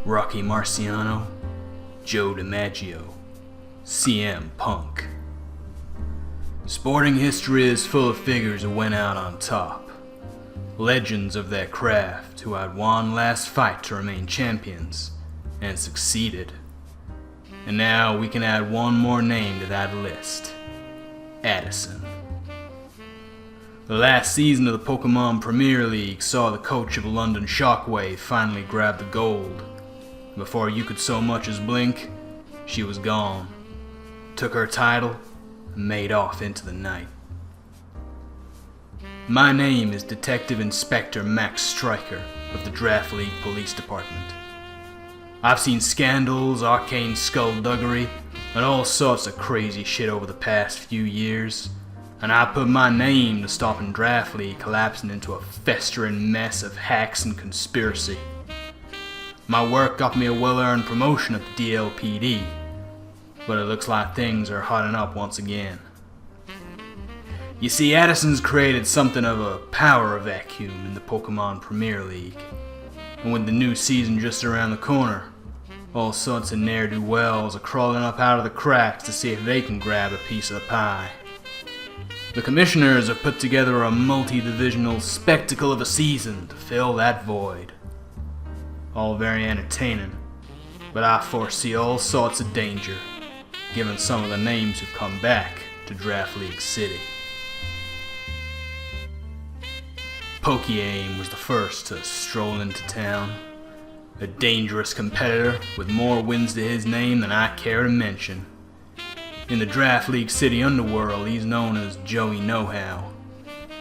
Rocky Marciano, Joe DiMaggio, CM Punk. Sporting history is full of figures who went out on top. Legends of their craft who had one last fight to remain champions and succeeded. And now we can add one more name to that list. Addison. The last season of the Pokémon Premier League saw the coach of London Shockwave finally grab the gold. Before you could so much as blink, she was gone. Took her title and made off into the night. My name is Detective Inspector Max Stryker of the Draft League Police Department. I've seen scandals, arcane skullduggery, and all sorts of crazy shit over the past few years, and I put my name to stopping Draft League collapsing into a festering mess of hacks and conspiracy. My work got me a well-earned promotion at the DLPD, but it looks like things are hotting up once again. You see, Addison's created something of a power vacuum in the Pokémon Premier League, and with the new season just around the corner, all sorts of ne'er-do-wells are crawling up out of the cracks to see if they can grab a piece of the pie. The commissioners have put together a multi-divisional spectacle of a season to fill that void. All very entertaining, but I foresee all sorts of danger, given some of the names who've come back to Draft League City. Pokeaim was the first to stroll into town, a dangerous competitor with more wins to his name than I care to mention. In the Draft League City underworld, he's known as Joey Know-How.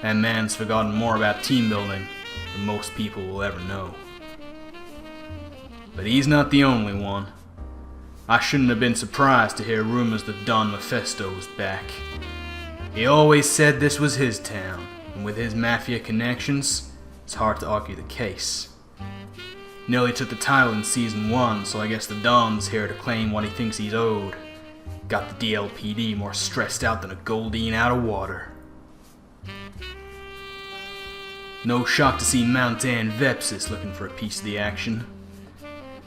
That man's forgotten more about team building than most people will ever know. But he's not the only one. I shouldn't have been surprised to hear rumors that Don Mephisto was back. He always said this was his town, and with his mafia connections, it's hard to argue the case. Nearly took the title in Season 1, so I guess the Don's here to claim what he thinks he's owed. Got the DLPD more stressed out than a Goldine out of water. No shock to see Mount and Vepsis looking for a piece of the action.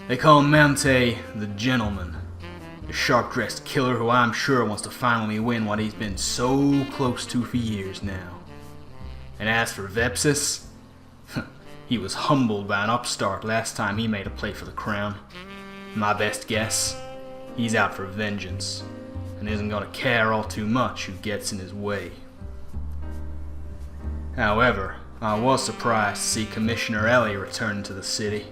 They call Mountay the Gentleman, a sharp-dressed killer who I'm sure wants to finally win what he's been so close to for years now. And as for Vepsis, he was humbled by an upstart last time he made a play for the crown. My best guess, he's out for vengeance, and isn't gonna care all too much who gets in his way. However, I was surprised to see Commissioner Ellie return to the city.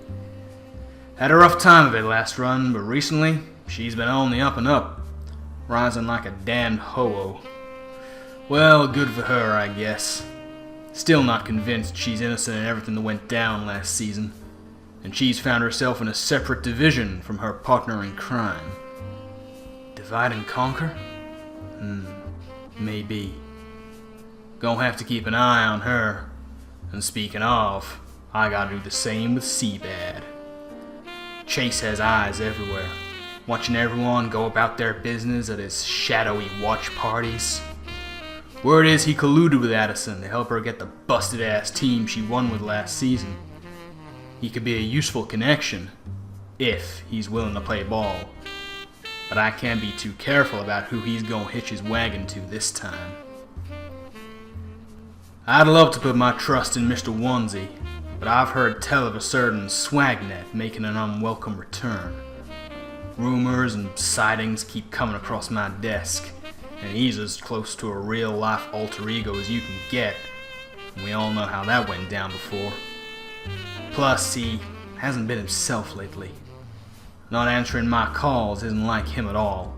Had a rough time of it last run, but recently, she's been on the up and up, rising like a damned ho-oh. Well, good for her, I guess. Still not convinced she's innocent in everything that went down last season, and she's found herself in a separate division from her partner in crime. Divide and conquer? Maybe. Gonna have to keep an eye on her. And speaking of, I gotta do the same with Seabad. Chase has eyes everywhere, watching everyone go about their business at his shadowy watch parties. Word is he colluded with Addison to help her get the busted-ass team she won with last season. He could be a useful connection, if he's willing to play ball. But I can't be too careful about who he's gonna hitch his wagon to this time. I'd love to put my trust in Mr. Onesie, but I've heard tell of a certain Swagnet making an unwelcome return. Rumors and sightings keep coming across my desk, and he's as close to a real-life alter ego as you can get, and we all know how that went down before. Plus, he hasn't been himself lately. Not answering my calls isn't like him at all.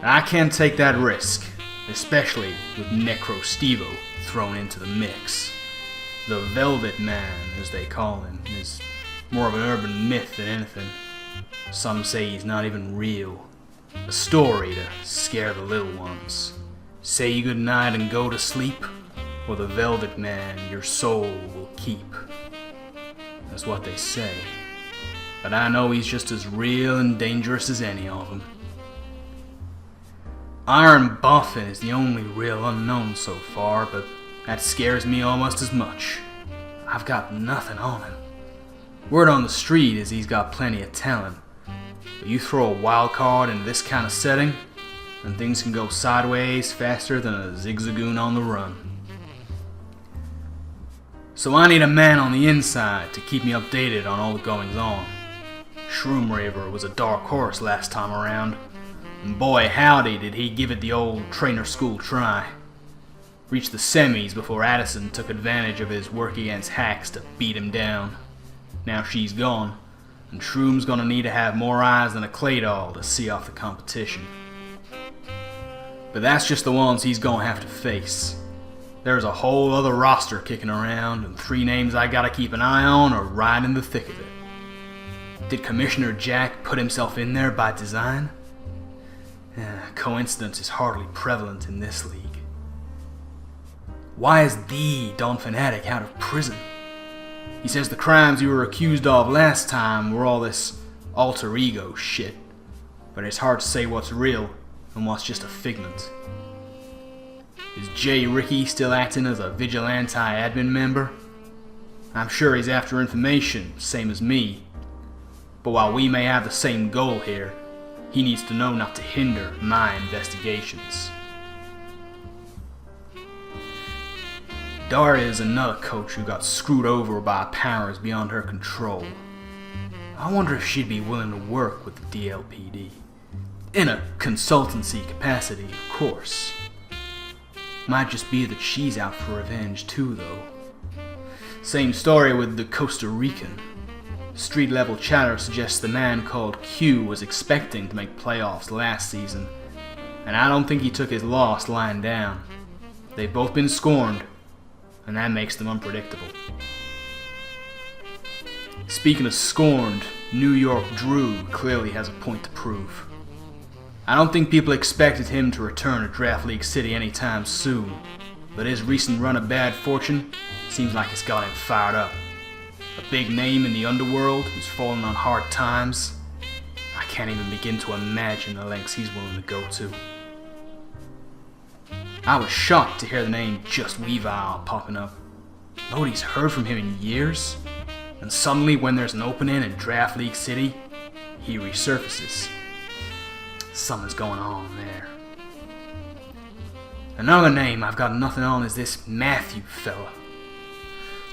And I can't take that risk, especially with Necro Stevo thrown into the mix. The Velvet Man, as they call him, is more of an urban myth than anything. Some say he's not even real. A story to scare the little ones. Say goodnight and go to sleep, or the Velvet Man your soul will keep. That's what they say. But I know he's just as real and dangerous as any of them. Iron Boffin is the only real unknown so far, but that scares me almost as much. I've got nothing on him. Word on the street is he's got plenty of talent, but you throw a wild card into this kind of setting, and things can go sideways faster than a zigzagoon on the run. So I need a man on the inside to keep me updated on all the goings on. Shroomraver was a dark horse last time around, and boy howdy did he give it the old trainer school try. Reached the semis before Addison took advantage of his work against hacks to beat him down. Now she's gone, and Shroom's gonna need to have more eyes than a clay doll to see off the competition. But that's just the ones he's gonna have to face. There's a whole other roster kicking around, and 3 names I gotta keep an eye on are right in the thick of it. Did Commissioner Jack put himself in there by design? Coincidence is hardly prevalent in this league. Why is the Don Fanatic out of prison? He says the crimes you were accused of last time were all this alter ego shit, but it's hard to say what's real and what's just a figment. Is J. Ricky still acting as a vigilante admin member? I'm sure he's after information, same as me, but while we may have the same goal here, he needs to know not to hinder my investigations. Daria is another coach who got screwed over by powers beyond her control. I wonder if she'd be willing to work with the DLPD. In a consultancy capacity, of course. Might just be that she's out for revenge too, though. Same story with the Costa Rican. Street level chatter suggests the man called Q was expecting to make playoffs last season, and I don't think he took his loss lying down. They've both been scorned, and that makes them unpredictable. Speaking of scorned, New York Drew clearly has a point to prove. I don't think people expected him to return to Draft League City anytime soon, but his recent run of bad fortune seems like it's got him fired up. A big name in the underworld who's fallen on hard times. I can't even begin to imagine the lengths he's willing to go to. I was shocked to hear the name Just Weavile popping up. Nobody's heard from him in years, and suddenly when there's an opening in Draft League City, he resurfaces. Something's going on there. Another name I've got nothing on is this Matthew fella.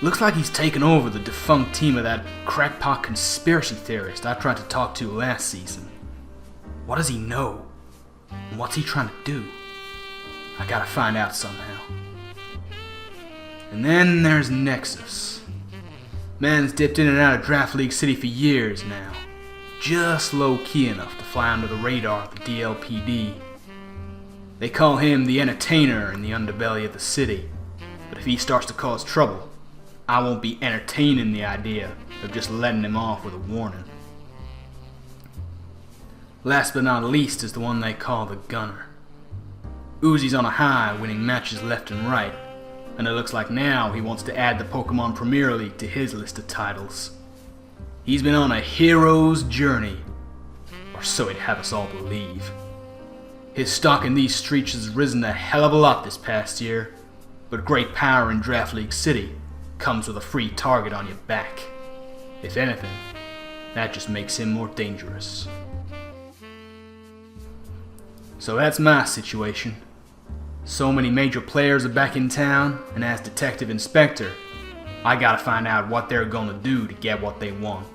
Looks like he's taken over the defunct team of that crackpot conspiracy theorist I tried to talk to last season. What does he know? And what's he trying to do? I gotta find out somehow. And then there's Nexus. Man's dipped in and out of Draft League City for years now. Just low-key enough to fly under the radar of the DLPD. They call him the entertainer in the underbelly of the city. But if he starts to cause trouble, I won't be entertaining the idea of just letting him off with a warning. Last but not least is the one they call the Gunner. Uzi's on a high, winning matches left and right, and it looks like now he wants to add the Pokémon Premier League to his list of titles. He's been on a hero's journey, or so he'd have us all believe. His stock in these streets has risen a hell of a lot this past year, but great power in Draft League City comes with a free target on your back. If anything, that just makes him more dangerous. So that's my situation. So many major players are back in town, and as Detective Inspector, I gotta find out what they're gonna do to get what they want.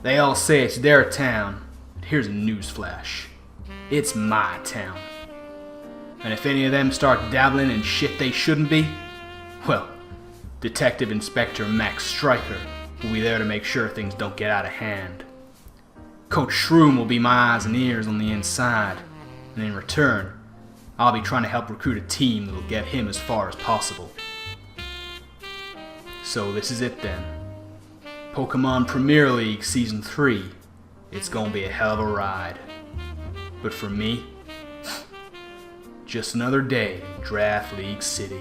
They all say it's their town, but here's a newsflash. It's my town. And if any of them start dabbling in shit they shouldn't be, well, Detective Inspector Max Stryker will be there to make sure things don't get out of hand. Coach Shroom will be my eyes and ears on the inside, and in return, I'll be trying to help recruit a team that'll get him as far as possible. So this is it then. Pokémon Premier League Season 3. It's gonna be a hell of a ride. But for me, just another day in Draft League City.